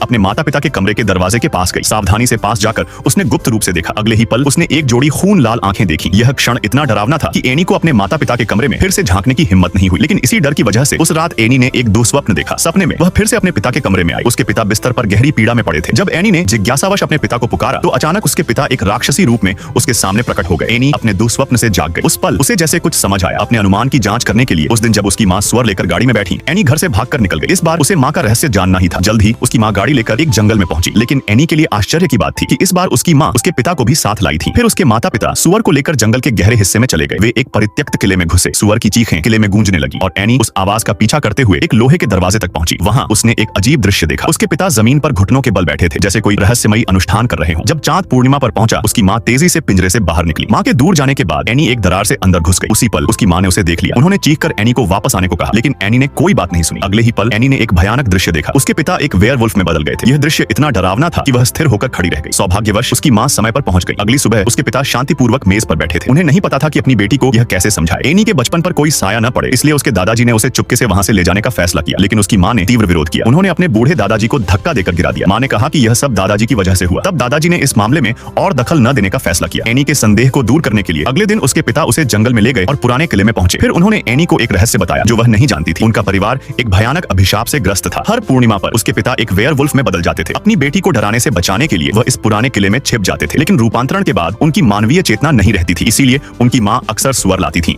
अपने माता पिता के कमरे के दरवाजे के पास गई। सावधानी से पास जाकर उसने गुप्त रूप से देखा। अगले ही पल उसने एक जोड़ी खून लाल आंखें देखी। यह क्षण इतना डरावना था कि एनी को अपने माता पिता के कमरे में फिर से झांकने की हिम्मत नहीं हुई। लेकिन इसी डर की वजह से उस रात एनी ने एक दुस्वप्न देखा। सपने में वह फिर से अपने पिता के कमरे में आई। उसके पिता बिस्तर पर गहरी पीड़ा में पड़े थे। जब एनी ने जिज्ञासावश अपने पिता को पुकारा तो अचानक उसके पिता एक राक्षसी रूप में उसके सामने प्रकट हो गए। एनी अपने दुस्वप्न से जाग गई। उस पल उसे जैसे कुछ समझ आया। अपने अनुमान की जांच करने के लिए उस दिन जब उसकी मां स्वर लेकर गाड़ी में बैठी, एनी घर से भागकर निकल गई। इस बार उसे मां का रहस्य जानना ही था। जल्द ही उसकी मां गाड़ी लेकर एक जंगल में पहुंची। लेकिन एनी के लिए आश्चर्य की बात थी कि इस बार उसकी मां उसके पिता को भी साथ लाई थी। फिर उसके माता पिता सुअर को लेकर जंगल के गहरे हिस्से में चले गए। वे एक परित्यक्त किले में घुसे। सुअर की चीखें किले में गूंजने लगी और एनी उस आवाज का पीछा करते हुए एक लोहे के दरवाजे तक पहुंची। वहां उसने एक अजीब दृश्य देखा। उसके पिता जमीन पर घुटनों के बल बैठे थे, जैसे कोई रहस्यमयी अनुष्ठान कर रहे हों। जब चांद पूर्णिमा पर पहुंचा, उसकी मां तेजी से पिंजरे से बाहर निकली। मां के दूर जाने के बाद एनी एक दरार से अंदर घुस गई। उसी पल उसकी मां ने उसे देख लिया। उन्होंने चीखकर एनी को वापस आने को कहा, लेकिन एनी ने कोई बात नहीं सुनी। अगले ही पल एनी ने एक भयानक दृश्य देखा। उसके पिता एक वेयरवुल्फ में बदल गए थे। यह दृश्य इतना डरावना था कि वह स्थिर होकर खड़ी रह गई। सौभाग्यवश उसकी मां समय पर पहुंच गई। अगली सुबह उसके पिता शांतिपूर्वक मेज पर बैठे थे। उन्हें नहीं पता था कि अपनी बेटी को यह कैसे समझाए। एनी के बचपन पर कोई साया न पड़े, इसलिए उसके दादाजी ने उसे चुपके से वहां से ले जाने का फैसला किया। लेकिन उसकी मां ने तीव्र विरोध किया। उन्होंने अपने बूढ़े दादाजी को धक्का देकर गिरा दिया। मां ने कहा कि यह सब दादाजी की वजह से हुआ। तब दादाजी ने इस मामले में और दखल न देने का फैसला किया। एनी के संदेह को दूर करने के लिए अगले दिन उसके पिता उसे जंगल में ले गए और पुराने किले में पहुंचे। फिर उन्होंने एनी को एक रहस्य बताया जो वह नहीं जानती थी। उनका परिवार एक भयानक अभिशाप से ग्रस्त था। हर पूर्णिमा पर उसके पिता एक वेयरवुल्फ में बदल जाते थे। अपनी बेटी को डराने से बचाने के लिए वह इस पुराने किले में छिप जाते थे। लेकिन रूपांतरण के बाद उनकी मानवीय चेतना नहीं रहती थी, इसीलिए उनकी मां अक्सर सुअर लाती थी।